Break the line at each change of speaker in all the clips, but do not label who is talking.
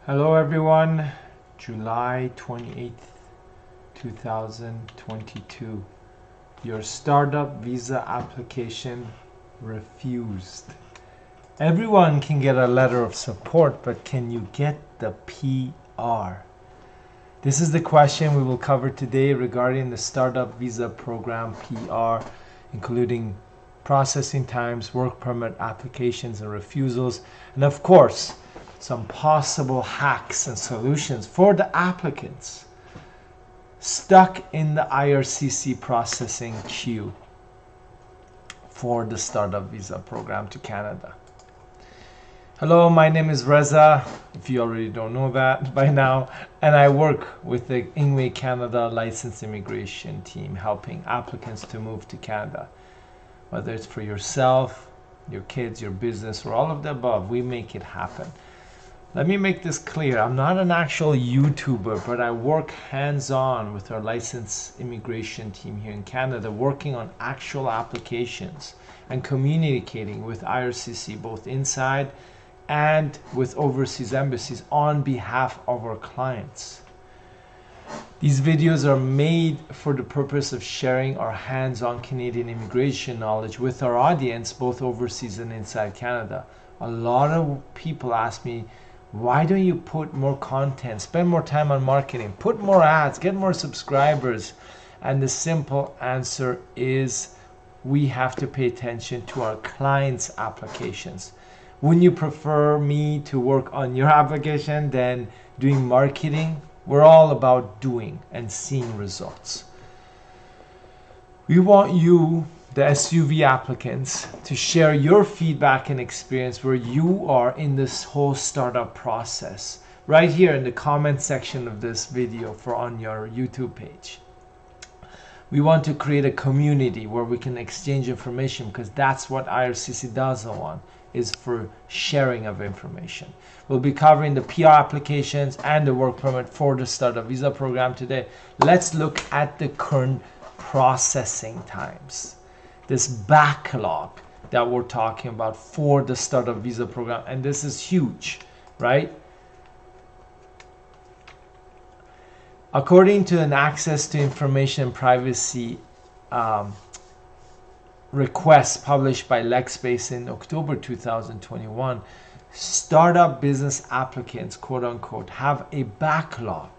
Hello everyone, July 28th, 2022. Your startup visa application refused. Everyone can get a letter of support, but can you get the PR? This is the question we will cover today regarding the startup visa program PR, including processing times, work permit applications and refusals, and of course, some possible hacks and solutions for the applicants stuck in the IRCC processing queue for the startup visa program to Canada. Hello, my name is Reza, if you already don't know that by now, and I work with the Ingwe Canada licensed immigration team helping applicants to move to Canada. Whether it's for yourself, your kids, your business, or all of the above, we make it happen. Let me make this clear. I'm not an actual YouTuber, but I work hands-on with our licensed immigration team here in Canada, working on actual applications and communicating with IRCC, both inside and with overseas embassies on behalf of our clients. These videos are made for the purpose of sharing our hands-on Canadian immigration knowledge with our audience, both overseas and inside Canada. A lot of people ask me, why don't you put more content, spend more time on marketing, put more ads, get more subscribers? And the simple answer is we have to pay attention to our clients' applications. Wouldn't you prefer me to work on your application than doing marketing? We're all about doing and seeing results. We want you, the SUV applicants, to share your feedback and experience where you are in this whole startup process right here in the comment section of this video on your YouTube page. We want to create a community where we can exchange information, because that's what IRCC doesn't want, is for sharing of information. We'll be covering the PR applications and the work permit for the startup visa program today. Let's look at the current processing times. This backlog that we're talking about for the startup visa program, and this is huge, right? According to an access to information and privacy request published by Lexbase in October 2021, startup business applicants, quote unquote, have a backlog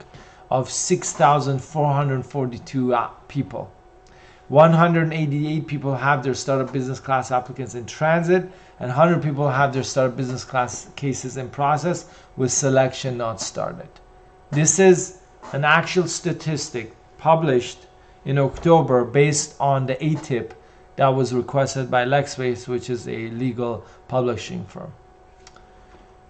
of 6,442 people. 188 people have their startup business class applicants in transit, and 100 people have their startup business class cases in process with selection not started. This is an actual statistic published in October based on the ATIP that was requested by Lexbase, which is a legal publishing firm.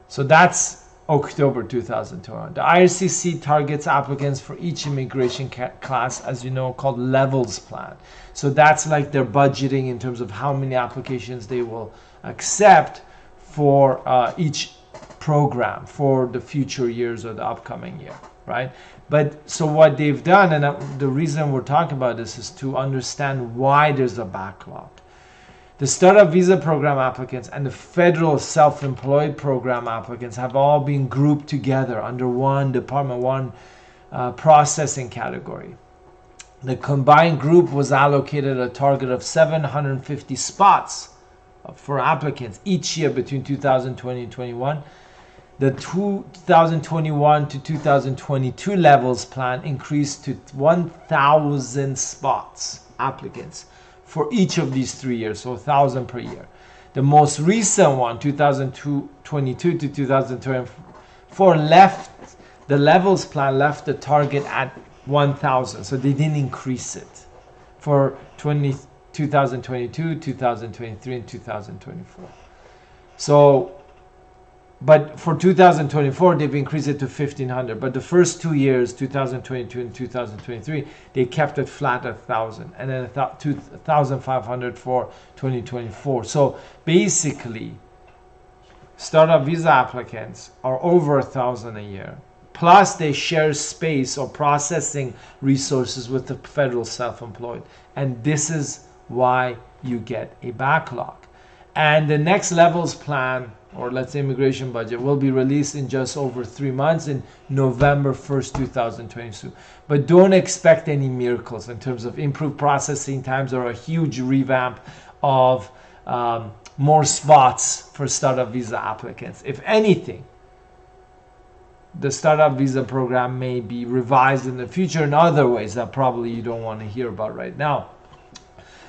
So that's October 2021. The IRCC targets applicants for each immigration class, as you know, called levels plan. So that's like their budgeting in terms of how many applications they will accept for each program for the future years or the upcoming year, right? But so what they've done, and the reason we're talking about this is to understand why there's a backlog. The startup visa program applicants and the federal self-employed program applicants have all been grouped together under one department, one processing category. The combined group was allocated a target of 750 spots for applicants each year between 2020 and 2021. The 2021 to 2022 levels plan increased to 1,000 spots applicants for each of these 3 years, so 1,000 per year. The most recent one, 2022 to 2024, the levels plan left the target at 1,000, so they didn't increase it for 2022, 2023, and 2024. So, but for 2024, they've increased it to 1,500. But the first 2 years, 2022 and 2023, they kept it flat at 1,000, and then 2,500 for 2024. So basically, startup visa applicants are over 1,000 a year. Plus, they share space or processing resources with the federal self-employed, and this is why you get a backlog. And the next levels plan, or let's say immigration budget, will be released in just over 3 months in November 1st, 2022. But don't expect any miracles in terms of improved processing times or a huge revamp of more spots for startup visa applicants. If anything, the startup visa program may be revised in the future in other ways that probably you don't want to hear about right now.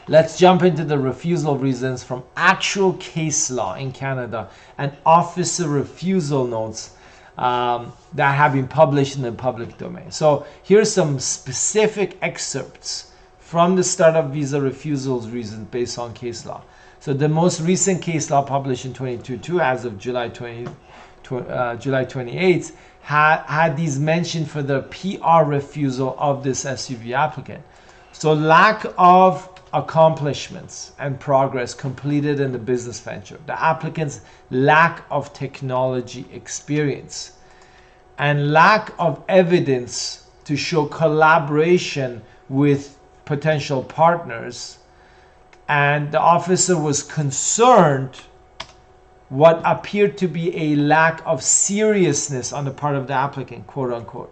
Let's jump into the refusal reasons from actual case law in Canada and officer refusal notes that have been published in the public domain. So here's some specific excerpts from the startup visa refusals reasons based on case law. So the most recent case law published in 2022 as of July 28th had these mentioned for the PR refusal of this SUV applicant. So lack of accomplishments and progress completed in the business venture, the applicant's lack of technology experience, and lack of evidence to show collaboration with potential partners. And the officer was concerned what appeared to be a lack of seriousness on the part of the applicant, quote unquote.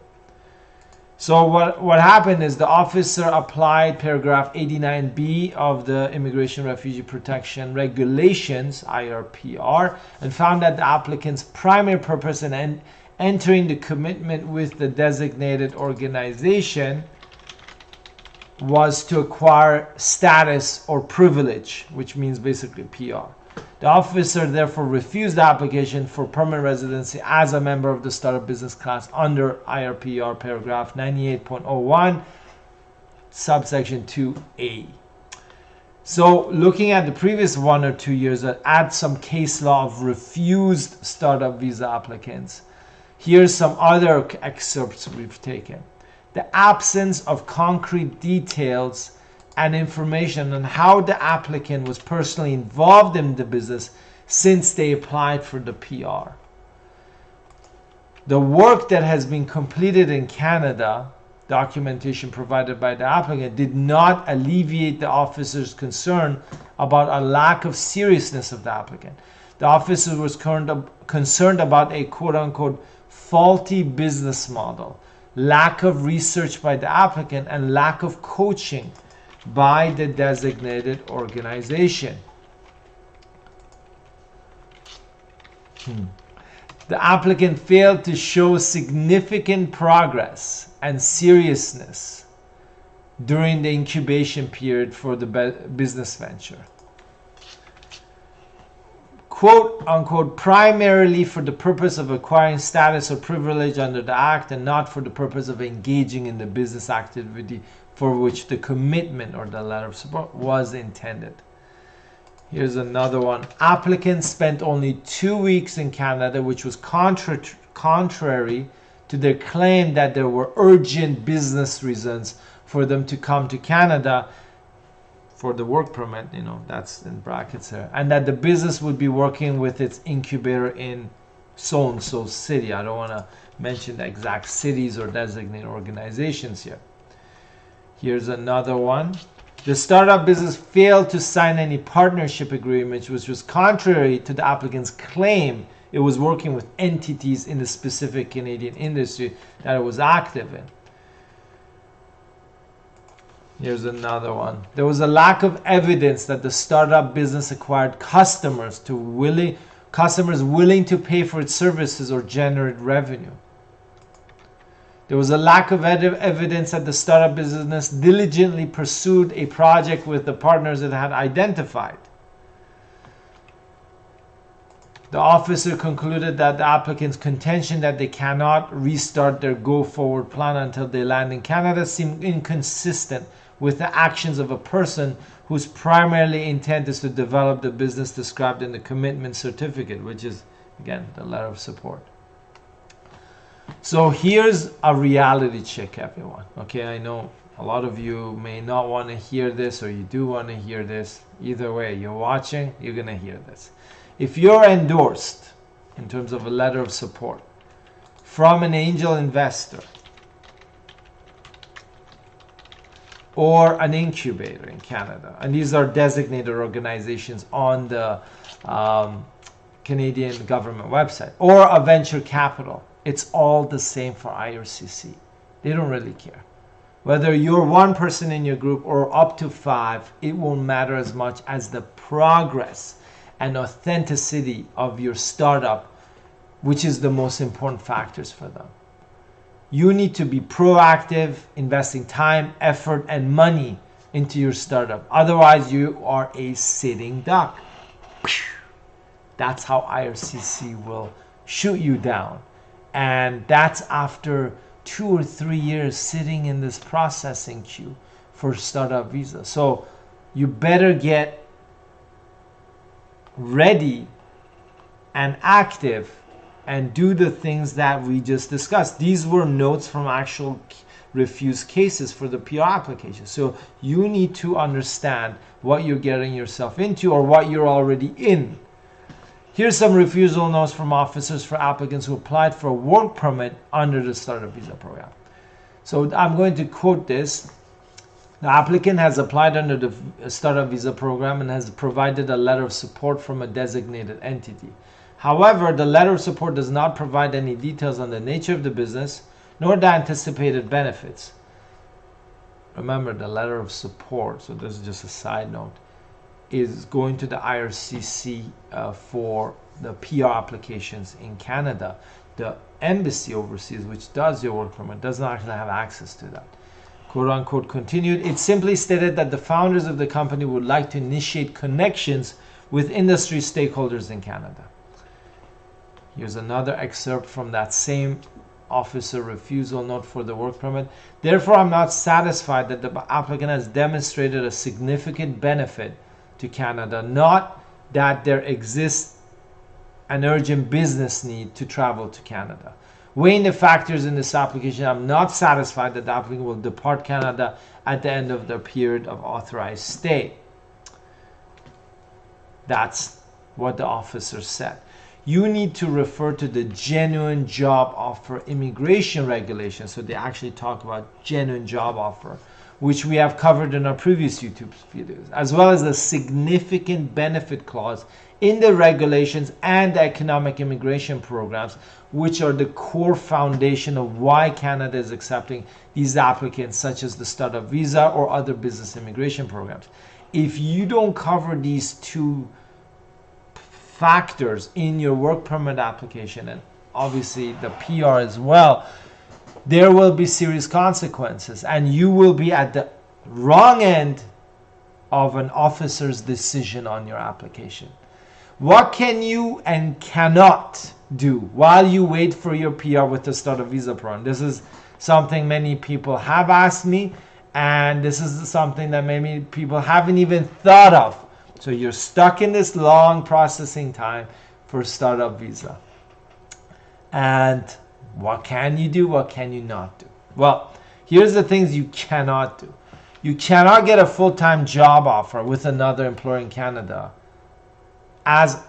So what happened is the officer applied paragraph 89B of the Immigration Refugee Protection Regulations, IRPR, and found that the applicant's primary purpose in entering the commitment with the designated organization was to acquire status or privilege, which means basically PR. The officer therefore refused the application for permanent residency as a member of the startup business class under IRPR paragraph 98.01 subsection 2A. So looking at the previous 1 or 2 years that add some case law of refused startup visa applicants, here's some other excerpts we've taken. The absence of concrete details and information on how the applicant was personally involved in the business since they applied for the PR. The work that has been completed in Canada, documentation provided by the applicant, did not alleviate the officer's concern about a lack of seriousness of the applicant. The officer was concerned about a quote-unquote faulty business model, lack of research by the applicant, and lack of coaching by the designated organization. The applicant failed to show significant progress and seriousness during the incubation period for the business venture. Quote unquote, primarily for the purpose of acquiring status or privilege under the Act and not for the purpose of engaging in the business activity for which the commitment or the letter of support was intended. Here's another one. Applicants spent only 2 weeks in Canada, which was contrary to their claim that there were urgent business reasons for them to come to Canada for the work permit, that's in brackets there, and that the business would be working with its incubator in so-and-so city. I don't want to mention the exact cities or designated organizations here. Here's another one. The startup business failed to sign any partnership agreements, which was contrary to the applicant's claim it was working with entities in the specific Canadian industry that it was active in. Here's another one. There was a lack of evidence that the startup business acquired customers willing to pay for its services or generate revenue. There was a lack of evidence that the startup business diligently pursued a project with the partners it had identified. The officer concluded that the applicant's contention that they cannot restart their go-forward plan until they land in Canada seemed inconsistent with the actions of a person whose primary intent is to develop the business described in the commitment certificate, which is, again, the letter of support. So here's a reality check, everyone. Okay, I know a lot of you may not want to hear this, or you do want to hear this. Either way, you're watching, you're going to hear this. If you're endorsed in terms of a letter of support from an angel investor or an incubator in Canada. And these are designated organizations on the Canadian government website, or a venture capital. It's all the same for IRCC. They don't really care. Whether you're one person in your group or up to 5, it won't matter as much as the progress and authenticity of your startup, which is the most important factors for them. You need to be proactive, investing time, effort, and money into your startup. Otherwise, you are a sitting duck. That's how IRCC will shoot you down. And that's after 2 or 3 years sitting in this processing queue for startup visa. So you better get ready and active and do the things that we just discussed. These were notes from actual refused cases for the PR application. So you need to understand what you're getting yourself into or what you're already in. Here's some refusal notes from officers for applicants who applied for a work permit under the startup visa program. So I'm going to quote this. The applicant has applied under the startup visa program and has provided a letter of support from a designated entity. However, the letter of support does not provide any details on the nature of the business nor the anticipated benefits. Remember, the letter of support, so this is just a side note, is going to the IRCC for the PR applications in Canada. The embassy overseas, which does your work permit, does not actually have access to that. Quote unquote continued, it simply stated that the founders of the company would like to initiate connections with industry stakeholders in Canada. Here's another excerpt from that same officer refusal note for the work permit. Therefore, I'm not satisfied that the applicant has demonstrated a significant benefit to Canada, not that there exists an urgent business need to travel to Canada. Weighing the factors in this application, I'm not satisfied that the applicant will depart Canada at the end of their period of authorized stay. That's what the officer said. You need to refer to the genuine job offer immigration regulations. So they actually talk about genuine job offer, which we have covered in our previous YouTube videos, as well as the significant benefit clause in the regulations and the economic immigration programs, which are the core foundation of why Canada is accepting these applicants, such as the startup visa or other business immigration programs. If you don't cover these two factors in your work permit application, and obviously the PR as well, there will be serious consequences, and you will be at the wrong end of an officer's decision on your application. What can you and cannot do while you wait for your PR with the startup visa program? This is something many people have asked me, and this is something that many people haven't even thought of. So you're stuck in this long processing time for startup visa. And what can you do? What can you not do? Well, here's the things you cannot do. You cannot get a full-time job offer with another employer in Canada as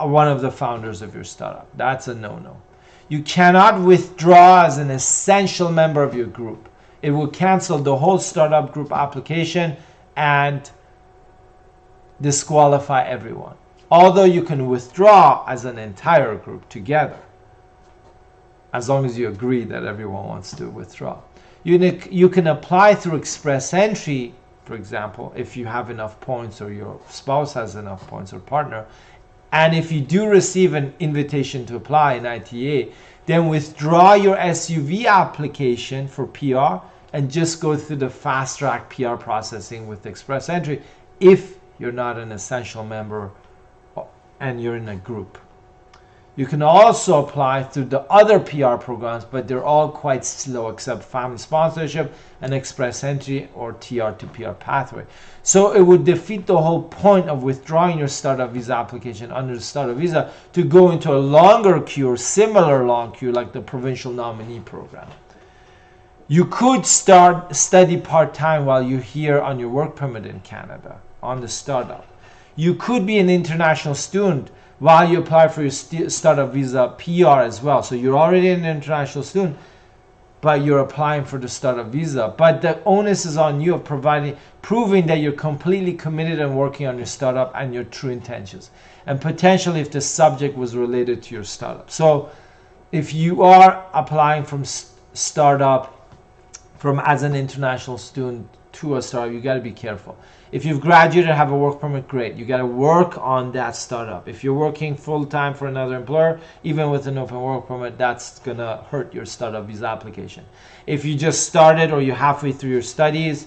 one of the founders of your startup. That's a no-no. You cannot withdraw as an essential member of your group. It will cancel the whole startup group application and disqualify everyone. Although you can withdraw as an entire group together, as long as you agree that everyone wants to withdraw. You can apply through express entry, for example, if you have enough points or your spouse has enough points or partner. And if you do receive an invitation to apply in ITA, then withdraw your SUV application for PR and just go through the fast track PR processing with express entry if you're not an essential member and you're in a group. You can also apply through the other PR programs, but they're all quite slow except family sponsorship and express entry or TR to PR pathway. So it would defeat the whole point of withdrawing your startup visa application under the startup visa to go into a longer queue or similar long queue like the provincial nominee program. You could study part-time while you're here on your work permit in Canada on the startup. You could be an international student while you apply for your startup visa PR as well. So you're already an international student, but you're applying for the startup visa. But the onus is on you of proving that you're completely committed and working on your startup and your true intentions. And potentially if the subject was related to your startup. So if you are applying from startup, as an international student to a startup, you got to be careful. If you've graduated and have a work permit, great. You got to work on that startup. If you're working full-time for another employer, even with an open work permit, that's going to hurt your startup visa application. If you just started or you're halfway through your studies,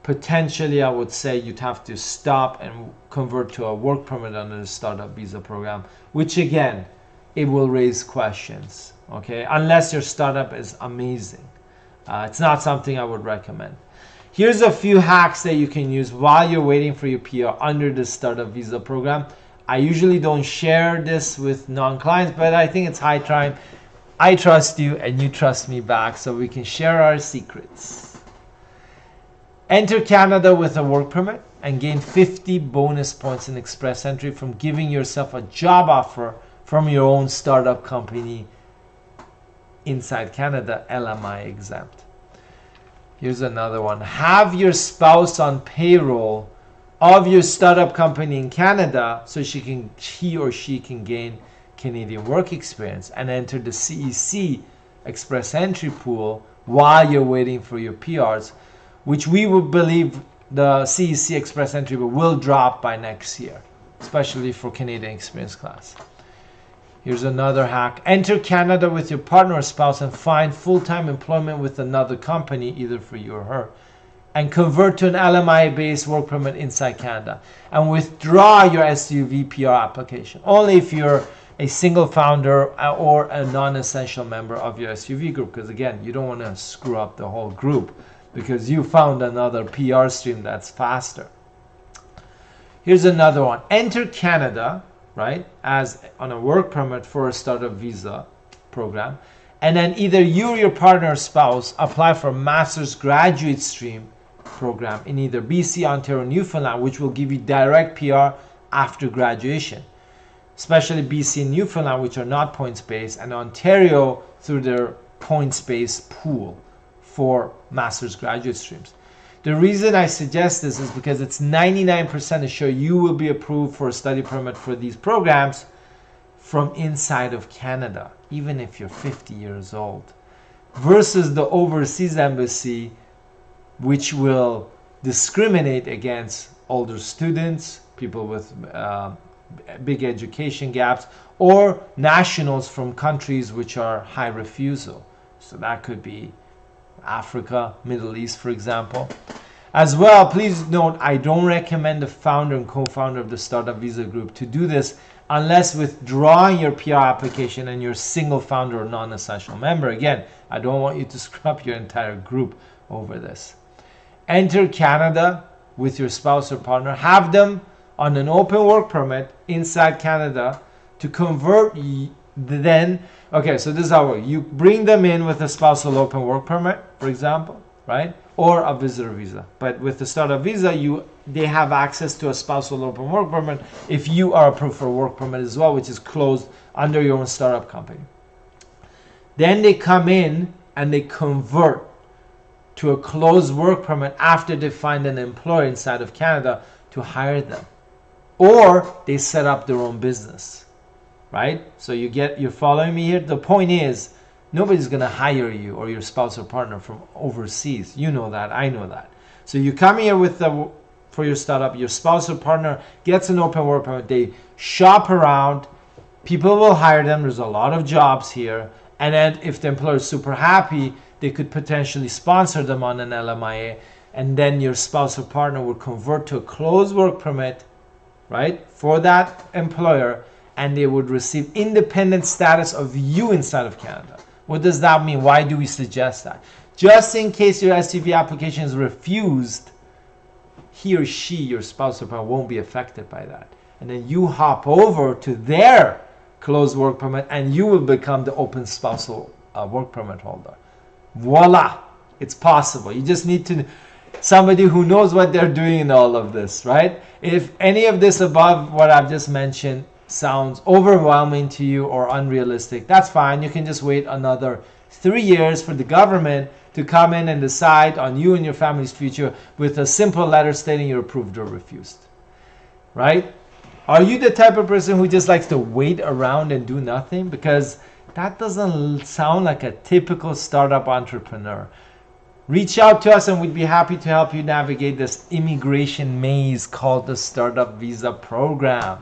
potentially I would say you'd have to stop and convert to a work permit under the startup visa program, which again, it will raise questions, okay? Unless your startup is amazing. It's not something I would recommend. Here's a few hacks that you can use while you're waiting for your PR under the startup visa program. I usually don't share this with non-clients, but I think it's high time. I trust you and you trust me back, so we can share our secrets. Enter Canada with a work permit and gain 50 bonus points in express entry from giving yourself a job offer from your own startup company inside Canada, LMI exempt. Here's another one. Have your spouse on payroll of your startup company in Canada so he or she can gain Canadian work experience and enter the CEC express entry pool while you're waiting for your PRs, which we would believe the CEC express entry pool will drop by next year, especially for Canadian experience class. Here's another hack. Enter Canada with your partner or spouse and find full-time employment with another company, either for you or her, and convert to an LMI-based work permit inside Canada and withdraw your SUV PR application. Only if you're a single founder or a non-essential member of your SUV group, because again, you don't want to screw up the whole group because you found another PR stream that's faster. Here's another one. Enter Canada, right, as on a work permit for a startup visa program, and then either you or your partner or spouse apply for a master's graduate stream program in either BC, Ontario, Newfoundland, which will give you direct PR after graduation, especially BC and Newfoundland, which are not points-based, and Ontario through their points-based pool for master's graduate streams. The reason I suggest this is because it's 99% sure you will be approved for a study permit for these programs from inside of Canada, even if you're 50 years old, versus the overseas embassy, which will discriminate against older students, people with big education gaps, or nationals from countries which are high refusal. So that could be Africa, Middle East, for example. As well, please note, I don't recommend the founder and co-founder of the startup visa group to do this unless withdrawing your PR application and you're single founder or non-essential member. Again, I don't want you to screw up your entire group over this. Enter Canada with your spouse or partner. Have them on an open work permit inside Canada to convert then. Okay, so this is how it works. You bring them in with a spousal open work permit, for example, right? Or a visitor visa. But with the startup visa, they have access to a spousal open work permit if you are approved for a work permit as well, which is closed under your own startup company. Then they come in and they convert to a closed work permit after they find an employer inside of Canada to hire them. Or they set up their own business. Right? So you're following me here? The point is, nobody's going to hire you or your spouse or partner from overseas. You know that. I know that. So you come here for your startup, your spouse or partner gets an open work permit. They shop around. People will hire them. There's a lot of jobs here. And then if the employer is super happy, they could potentially sponsor them on an LMIA. And then your spouse or partner will convert to a closed work permit, right, for that employer, and they would receive independent status of you inside of Canada. What does that mean? Why do we suggest that? Just in case your SUV application is refused, he or she, your spouse or partner, won't be affected by that. And then you hop over to their closed work permit and you will become the open spousal work permit holder. Voila! It's possible. You just need to somebody who knows what they're doing in all of this, right? If any of this above what I've just mentioned sounds overwhelming to you or unrealistic, that's fine. You can just wait another 3 years for the government to come in and decide on you and your family's future with a simple letter stating you're approved or refused, right? Are you the type of person who just likes to wait around and do nothing? Because that doesn't sound like a typical startup entrepreneur. Reach out to us and we'd be happy to help you navigate this immigration maze called the Startup Visa Program.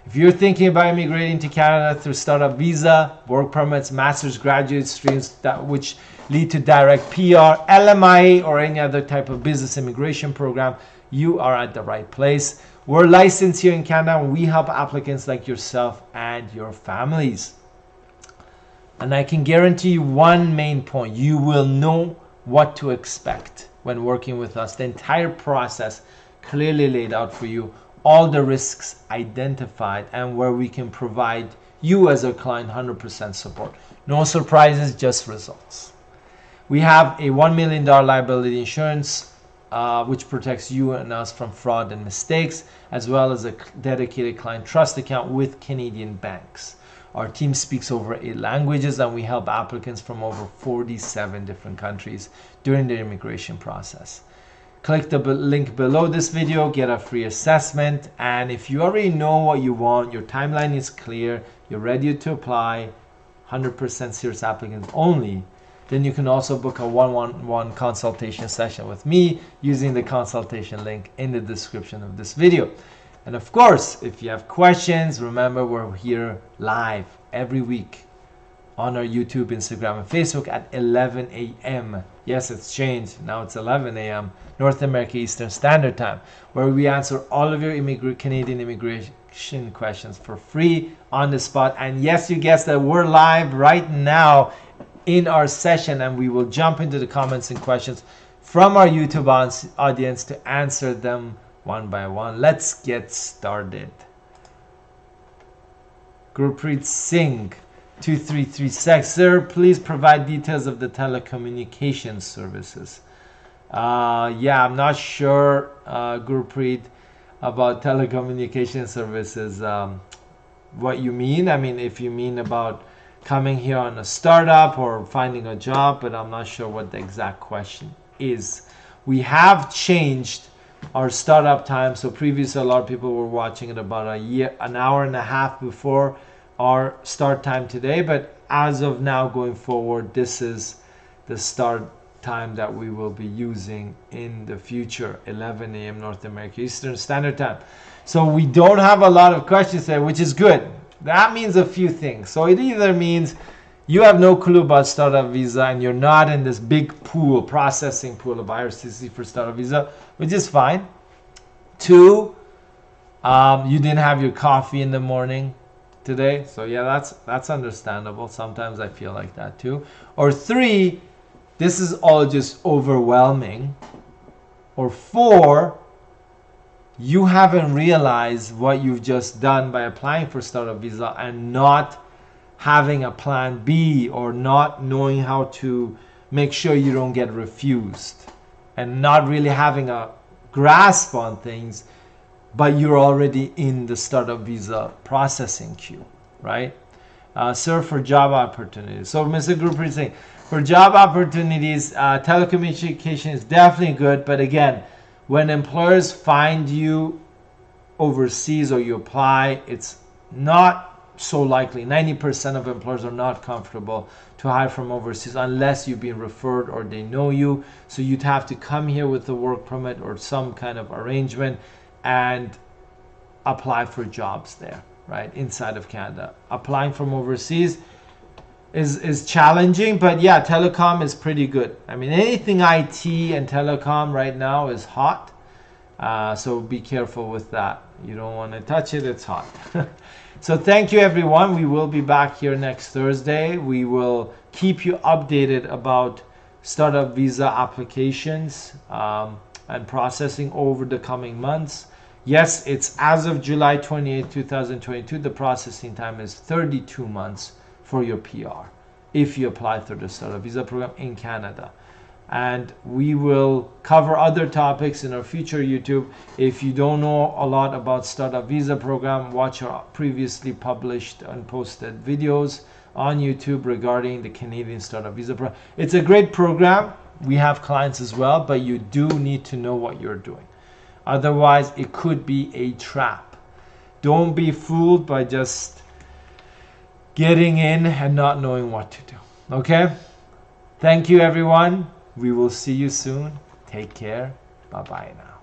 If you're thinking about immigrating to Canada through Startup Visa, work permits, master's graduate streams which lead to direct PR, LMIA, or any other type of business immigration program, you are at the right place. We're licensed here in Canada and we help applicants like yourself and your families. And I can guarantee you one main point: you will know what to expect when working with us. The entire process clearly laid out for you, all the risks identified, and where we can provide you as a client 100% support. No surprises, just results. We have a $1 million liability insurance which protects you and us from fraud and mistakes, as well as a dedicated client trust account with Canadian banks. Our team speaks over 8 languages and we help applicants from over 47 different countries during the immigration process. Click the link below this video, get a free assessment, and if you already know what you want, your timeline is clear, you're ready to apply, 100% serious applicants only, then you can also book a one-on-one consultation session with me using the consultation link in the description of this video. And of course, if you have questions, remember we're here live every week on our YouTube, Instagram, and Facebook at 11 a.m. Yes, it's changed. Now it's 11 a.m. North America Eastern Standard Time, where we answer all of your Canadian immigration questions for free on the spot. And yes, you guessed that we're live right now in our session, and we will jump into the comments and questions from our YouTube audience to answer them one by one. Let's get started. Gurpreet Singh 2336, sir, please provide details of the telecommunications services. Yeah, I'm not sure, Gurpreet, about telecommunication services, what you mean. I mean, if you mean about coming here on a startup or finding a job, but I'm not sure what the exact question is. We have changed our startup time. So previously, a lot of people were watching it about an hour and a half before our start time today. But as of now, going forward, this is the start time that we will be using in the future, 11 a.m. North America Eastern Standard Time. So we don't have a lot of questions there, which is good. That means a few things. So it either means you have no clue about startup visa and you're not in this big pool, processing pool of IRCC for startup visa, which is fine. 2, you didn't have your coffee in the morning today. So yeah, that's understandable. Sometimes I feel like that too. Or 3, this is all just overwhelming. Or 4, you haven't realized what you've just done by applying for startup visa and not having a plan B, or not knowing how to make sure you don't get refused, and not really having a grasp on things, but you're already in the startup visa processing queue, right? Sir, for job opportunities. So Mr. Group is saying, for job opportunities, telecommunication is definitely good, but again, when employers find you overseas or you apply, it's not so likely. 90% of employers are not comfortable to hire from overseas unless you've been referred or they know you. So you'd have to come here with a work permit or some kind of arrangement and apply for jobs there, right, inside of Canada. Applying from overseas is challenging, but yeah, telecom is pretty good. I mean, anything IT and telecom right now is hot, so be careful with that. You don't want to touch it, it's hot. So thank you everyone. We will be back here next Thursday. We will keep you updated about startup visa applications and processing over the coming months. Yes, it's as of July 28, 2022. The processing time is 32 months for your PR if you apply through the startup visa program in Canada. And we will cover other topics in our future YouTube. If you don't know a lot about startup visa program, watch our previously published and posted videos on YouTube regarding the Canadian Startup Visa program. It's a great program. We have clients as well, but you do need to know what you're doing. Otherwise, it could be a trap. Don't be fooled by just getting in and not knowing what to do. Okay? Thank you, everyone. We will see you soon. Take care. Bye-bye now.